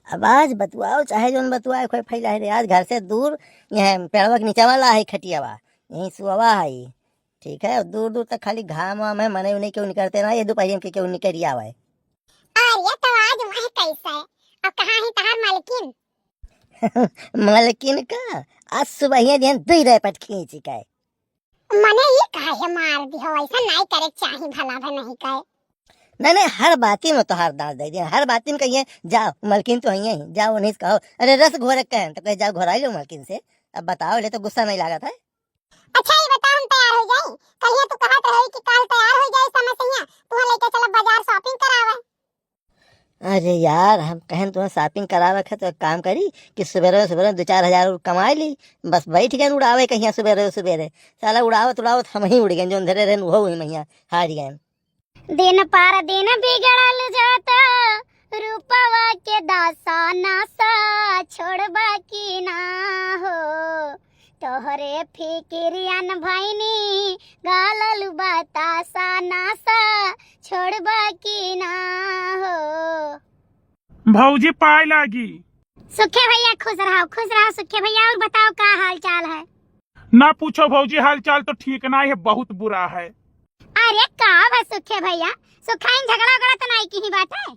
अब आज बतुआओ चाहे जोन बतुआए कोई फैला है रे। आज घर से दूर यहाँ पेड़वा के नीचे वाला है खटियावा, यहीं सुवा है। ठीक है, दूर दूर तक खाली घाम वाम है, मने उन्हें क्यों निकलते ना, ये दोपहर के क्यों निकल आवा है। अरे तो आज वह कैसा है और कहाँ है तहार मालकिन? मालकिन का आज सुबह ही ध्यान दुई रैपट खींची का मने ये काहे मार दी हो, ऐसा नहीं करे चाही भला भे नहीं कहे। नहीं, हर बाती में तो हार दांत दे दिया, हर बाती में कहिए जाओ मलकिन तो ही जाओ, उन्हीं से कहो अरे रस घोर कहें तो कहे जाओ घोराई लो मलकिन से। अब बताओ ले तो गुस्सा नहीं लगा था। अच्छा ये बता हम तैयार हो जाए, कहिए तू कहत रही कि कल तैयार हो जाए समय सैया तू लेके चला बाजार शॉपिंग करावे। अरे यार हम कहें तुम्हें शॉपिंग करा रखे तो एक काम करी कि सवेरे सवेरे 2-4 हज़ार कमा ली, बस बैठ गए उड़ावे कहीं सवेरे सवेरे। साला उड़ावत उड़ावत हम ही उड़ गए, जो धरे रहे वो ही मैया हार गए। दिन पार दिन बिगड़ल जाता, रूपवा के दासा नासा छोड़बा की ना हो, तोहरे फिकिरियन भैनी गालल बतासा नासा छोड़बा की ना हो। भौजी पाए लागी। सुखे भैया खुश रहो सुखे भैया। और बताओ क्या हाल चाल है? ना पूछो भौजी, हाल चाल तो ठीक ना है, बहुत बुरा है। अरे का है सुखे भैया, सुखाइन झगड़ा उगड़ा तो नहीं की ही बात है?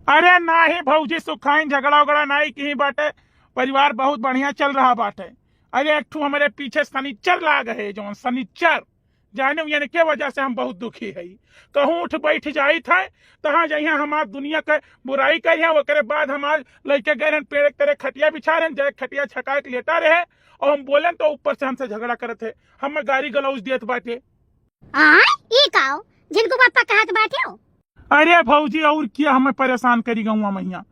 अरे ना ही भौजी, सुखाइन झगड़ा उगड़ा नहीं की बाटे, परिवार बहुत बढ़िया चल रहा बाटे। अरे एक ठू हमारे पीछे शनिचर लाग है, जो शनिचर जाने यानी के वजह से हम बहुत दुखी है। कहूँ उठ बैठ जाई था तहाँ जहाँ हमार दुनिया के बुराई करी, ओकरे बाद हमार लड़के गए पेड़ तेरे खटिया बिछा रहे, जय खटिया छका के लेटा रहे और हम बोले तो ऊपर से हमसे झगड़ा करते थे, हम गाड़ी गलौज देत बाटे। ये काओ जिनको पापा कहत बाटे हो? अरे भौजी और क्या हमें परेशान करी गौवा मैया,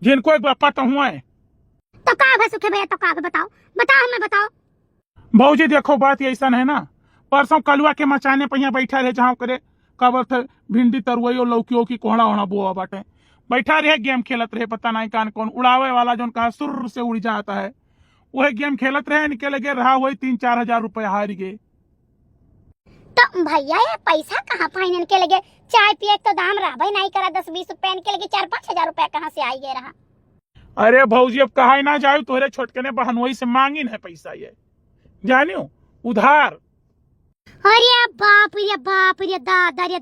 जिनको एक बापा तो हुआ है। तो का है सुखे भैया, तो का है बताओ हमें बताओ। भौजी देखो बात ऐसा है ना, परसों कलुआ के मचाने पे यहाँ बैठा रहे, जहाँ करे कबर थे भिंडी तरुई और लौकी की कोहड़ा वोहड़ा बोआ बाटे, बैठा रहे गेम खेलत रहे, पता नहीं कान कौन उड़ावे वाला जो कहा सुर से उड़ जाता है, वही गेम खेलत रहे, निकल गए रहा वही 3-4 हज़ार रुपया हार गए। तो भैया ये पैसा कहाँ पाइन के लगे? चाय पिए तो दाम रहा भाई नहीं करा, 10-20 रुपए के लगे 4-5 हजार रुपया कहाँ से आई गए रहा? अरे भौजी अब कहा ना जाओ, तोहरे छोटके ने बहनोई से मांगी है पैसा, ये जानियो उधार। अरे बाप रे दादा ये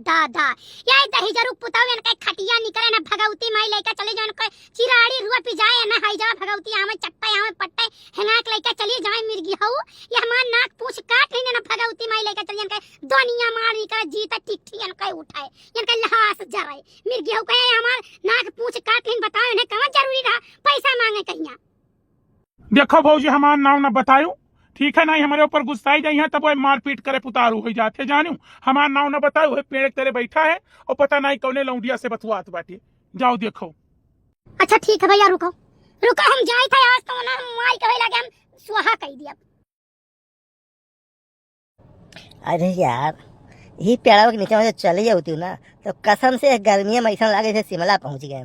दही जरूर पुतावे न कई खटिया निकले ना भगवती माई लेके चले जाए, न चिराड़ी रुआ पी जाए ना हाई जा भगवती आमे चट्टा आमे पट्टे हेंगाक लेके चली जाए मिर्गी हऊ, ये हमार नाक पूछ काट लेने ना भगवती माई लेके चले जाए, दुनिया मार निकल जीता टिकठी न कई उठाए न लहास जराए मिर्गी हऊ कहे हमार नाक पूछ काट लेन। बताओ ने कहां जरूरी रहा पैसा मांगे कहिया? देखो भौजी हमार नाम ना बतायो, ठीक है, नहीं हमारे ऊपर गुस्साई जाई है तब मारपीट करे पुतारू हो जाते, जानू हमार नाम ना बताओ, वही पेड़ तेरे बैठा है और पता नहीं कौने लौंडिया से बतवात बाटे, जाओ देखो। अच्छा ठीक है भैया, रुको हम जाए थे आज तो ना माई कहे लगे हम सुहा कह दिया। अरे यार ये पेड़वा के नीचे चली होती ना तो कसम से गर्मी में ऐसा लगे थे शिमला पहुंच गए।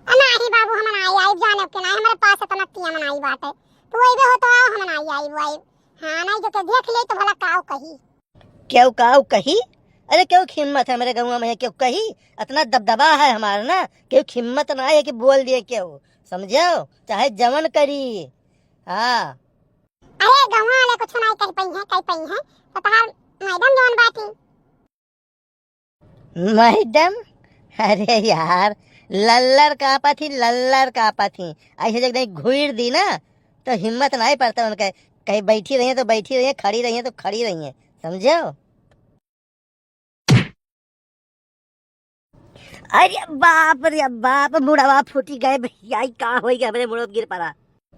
नहीं बाबू हम आई जाने के नहीं, हमारे पास इतना तिया मनाई बात है, तू आइबे हो तो हम आई वो हां नहीं जो के देख ले तो भला काऊ कही। क्यों काऊ कही? अरे क्यों हिम्मत है मेरे गाँव में, क्यों कही? इतना दबदबा है हमारा ना, क्यों हिम्मत ना है कि बोल दिए क्यों, समझो चाहे जमन करी। हाँ अरे गाँव वाले कुछ नहीं कर पई है तो तहार मैडम जोन बाती। मैडम? अरे यार लल्लर कापा थी ऐसे जगह घुड़ दी ना तो हिम्मत नहीं पड़ता उनका, कहीं बैठी रही है तो बैठी रही है, खड़ी रही है तो खड़ी रही है, समझो। अरे बाप रे बाप, मुड़वा फूटी गए भैया, का हो गया मेरे मुड़ो गिर पड़ा।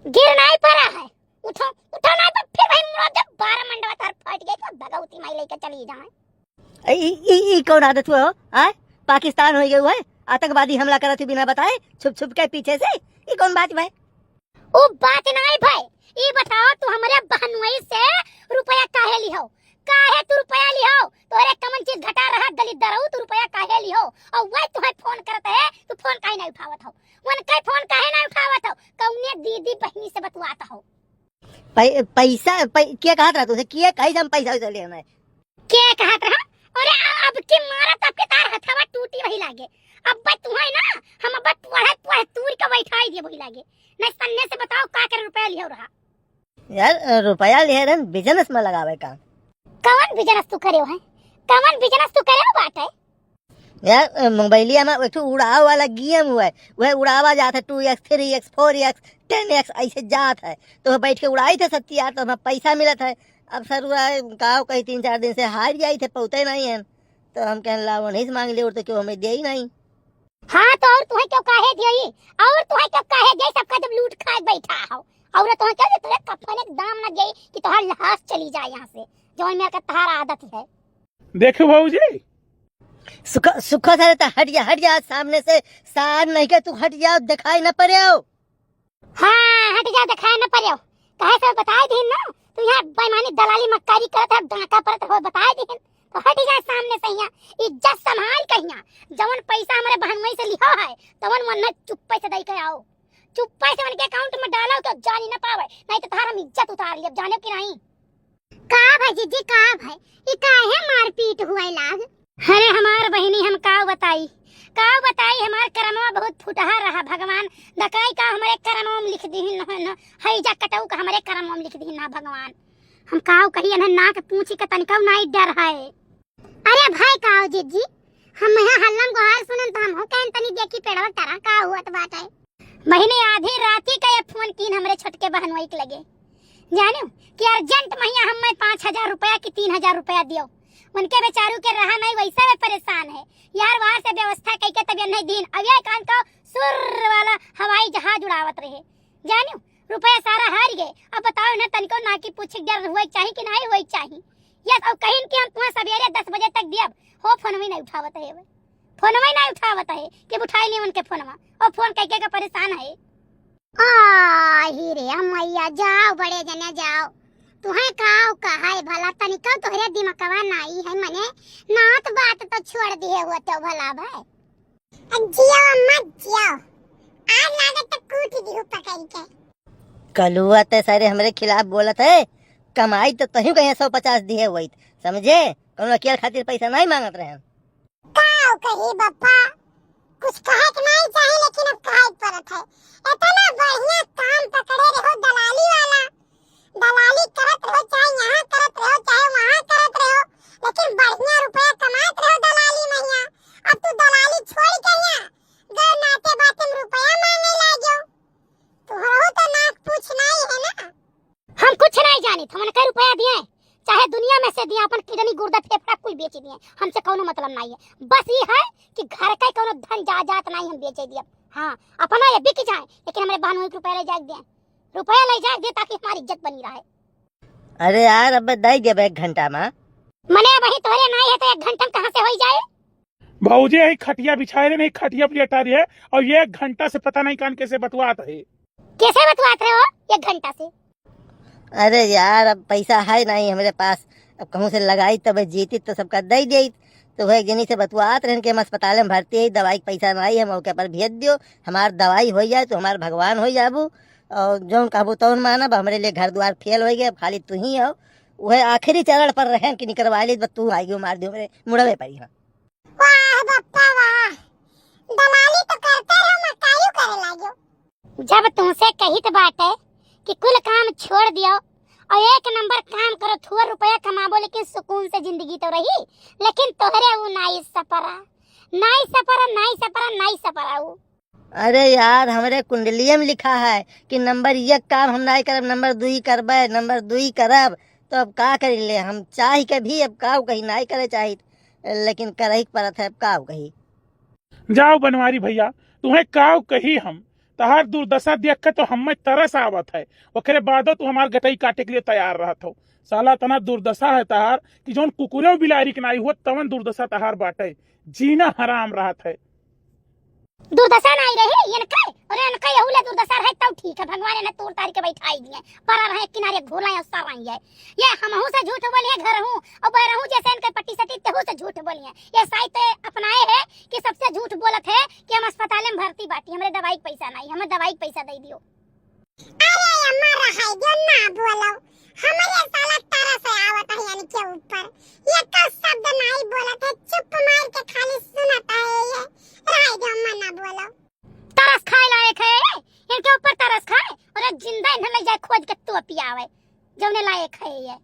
गिर नहीं पड़ा है, उठो ना तो फिर भाई मुड़ा जब 12 मंडवा तार फट गए तो भगवती माई लेके चली जाए। ई कौन आदत हुआ हो? पाकिस्तान हो गया है, आतंकवादी हमला करा थी बिना बताए छुप के पीछे से, ये कौन बात भाई? ओ बात नहीं भाई, ये बताओ तू हमारे बहनोई से रुपया काहे लिहो? काहे तू रुपया लिहो? तोरे कमन चीज घटा रहा दलित दरऊ, तू रुपया काहे लिहो? और वही तुम्हें फोन करता है, तू फोन काहे नहीं उठावत हो? वन कई फोन काहे नहीं उठावत हो? कौने दीदी बहनी से बतवाता हो? पैसा क्या कहत रहा तुझे, क्या कहीं हम पैसा वैसा लेना है? क्या कहत रहा? अरे अब के मारा तब के तार हथवा टूटी वही लागे। अब तुम्हें ना हम अब पढ़े तूर के बैठाई दिए वही लागे नहीं सन्ने से बताओ का करे रुपया लियो रहा यार रुपया ले रहन बिजनेस में लगावे का। कौन बिजनेस तू करे है कौन बिजनेस तू करे बात है यार मोबाइलिया में एक उड़ाव वाला गेम हुआ है, वह उड़ावा जाता है 2x 3x 4x 10x ऐसे जात है, तो वह बैठ के उड़ाई थे 70 तो हमें पैसा मिलत है। अब सर गाँव कहीं 3-4 दिन से हार जाई थे पौते नहीं है, तो हम कहने ला वो नहीं से मांग लिया तो क्यों हमें दे ही नहीं। हाँ तो और तुम्हें क्यों काहे दिए और तुम्हें क्यों काहे दे सबका जब लूट खाए बैठा हो और तुम्हें क्या तुझे कफन एक दाम न दे कि तुम्हार लाश चली जाए यहाँ से जो मेरे का तहार आदत है। देखो भाऊजी सुख सर तो हट जा सामने से, सार नहीं के तू हट जाओ दिखाई न पड़े हो। हाँ हट जा दिखाई न पड़े हो कहे से बताए दिन ना तू यहाँ बेईमानी दलाली मक्कारी करत है डाका परत हो बताए दिन तो हट जा सामने से। यहाँ इज्जत संभाल कहिया जवन पैसा हमारे बहनोई से लिया है तवन मन चुप्पे से दई के आओ चुप्पे से उनके अकाउंट में डालो तो जानी न पावे नहीं तो तार हम इज्जत उतार लिया जाने की नहीं। का भाई जीजी का भाई ये काहे मारपीट हुआ लाग। अरे हमार बहनी हम का बताई हमार करमवा बहुत फुटहा रहा भगवान दकाई का हमारे करमवा में लिख दी न हैजा कटऊ का हमारे करमवा में लिख दी ना भगवान हम काऊ कही न नाक पूछी के तनिका नहीं डर है। अरे भाई काऊ जीजी हम यहाँ हल्लम को हार सुनन तो हम हो कहन तनी देखी पेड़वा तरह का हुआ तो बात है। महीने आधी राती का ये फोन कीन हमरे छोटके बहनोई के लगे जानो कि अर्जेंट महिया हम 5,000 रुपया की 3,000 रुपया दियो उनके बेचारू के रहा नहीं वैसा में परेशान है यार वहां से व्यवस्था कई के तबियत नहीं दिन अब ये कान का सुर वाला हवाई जहाज उड़ावत रहे जानो रुपया सारा हार गए। अब बताओ ना तनिको ना की पूछे डर हुए चाहिए कि नहीं हुए चाहिए यस अब कहीं कि हम तुम्हें सवेरे 10 बजे तक दियब हो फोन में नहीं उठावत है फोन में नहीं उठावत है कि उठाई नहीं उनके फोन में और फोन कह के का परेशान है। आ ही रे मैया जाओ बड़े जने जाओ तुहे काव कहाय भला तनिका तोहरे दिमागवा नाई है मने नात बात तो छोड़ दिए हुआ तो भला भाई जियो अम्मा जियो आज लागत तो कूट दी पकड़ के कलुआ ते सारे हमरे खिलाफ बोलत है कमाई तो तही कहीं 150 दिए हुई समझे कौन अकेले खातिर पैसा नहीं मांगत रहे काव कही बप्पा कुछ कहे कि नहीं चाहिए लेकिन अब कहे परत है इतना बढ़िया काम पकड़े रहो दलाली वाला दलाली करत रहो चाहे यहाँ करत रहो चाहे वहाँ करत रहो लेकिन बढ़िया रुपया कमात रहो दलाली मैया। अब तू दलाली छोड़ के यहाँ गए नाते बाते में रुपया मांगे लागो तुहरो तो नाक पूछ नहीं है ना। हम कुछ नहीं जानी हमने कई रुपया दिए चाहे दुनिया में से दिए अपन किडनी गुर्दा फेफड़ा कुल बेच दिए हमसे कोनो मतलब नहीं है बस ये है कि घर का कोनो धन जात नहीं हम बेच दिए। हाँ अपना ये बिक जाए लेकिन हमारे बहनों को रुपया ले जाए दे रुपया ले जाए दे ताकि हमारी इज्जत बनी रहे। अरे यार अब दई दे 1 घंटा में मने वही तोरे नहीं है तो 1 घंटा कहां से हो जाए। भाऊजी यही खटिया बिछाए रहे नहीं खटिया लेटा रही है और ये 1 घंटा से पता नहीं कान कैसे बतवात है कैसे बतवात रहे हो 1 घंटा से। अरे यार अब पैसा है नहीं हमारे पास, अब कहूँ से लगाई तब जीती तो सबका दई दी तो वह जनी से बतवात रहन के हम अस्पताल में भर्ती है दवाई का पैसा नहीं है मौके पर भेज दियो हमार दवाई हो जाए तो हमार भगवान हो जाबू और जो कहबू तो मानब हमारे लिए घर द्वार फेल हो गए खाली तू ही हो वह आखिरी चरण पर रहन कि निकलवा ली तू आएगी मार दियो मेरे मुड़वे पड़ी। हाँ वाह बप्पा वाह दलाली तो करते रहो मकायू करे लागो। जब तुमसे कही तो बात है कि कुल काम छोड़ दियो और 1 नंबर काम करो थोड़ा रुपया कमाबो लेकिन सुकून से जिंदगी तो रही लेकिन तोहरे वो नहीं सपरा वो। अरे यार हमारे कुंडलिये में लिखा है कि नंबर 1 काम हम नहीं करब नंबर 2 करबे नंबर 2 करब तो अब का कर ले हम चाह के भी अब का कहीं नहीं करे चाहिए लेकिन करही परत है अब का कही। जाओ बनवारी भैया तुम्हें काव कही हम तहार दुर्दशा देख के तो हमें तरस आवत है ओकरे बादो तू हमार गटई काटे के लिए तैयार रहत हो साला तना दुर्दशा है तहार कि जोन कुकुरे बिलारी के नहीं हो तवन दुर्दशा तहार बाटे जीना हराम रहत है। दुर्दशा नहीं रहे इनका और इनका यहुले दुर्दशा रहे तब ठीक है भगवान ने तोड़ तारी के बैठाई दिए पर रहे किनारे घोला या सार रही है ये हमहू से झूठ बोलिए घर हूं और बहरहू जैसे इनके पट्टी सटी तेहू से झूठ बोलिए ये साइते अपनाए है कि सबसे झूठ बोलत है कि हम अस्पताल में भर्ती बाटी हमरे दवाई का पैसा नहीं हमें दवाई का पैसा दे दियो। अरे अम्मा रहाई दियो ना बोलो हमारे साला तारा से आवत है यानी के ऊपर ये तो शब्द नहीं बोलत है चुप मार के खाली सुनता है ये रहाई दियो अम्मा ना बोलो तरस खाए लायक है खोज के तो पियावे जौने लायक है ये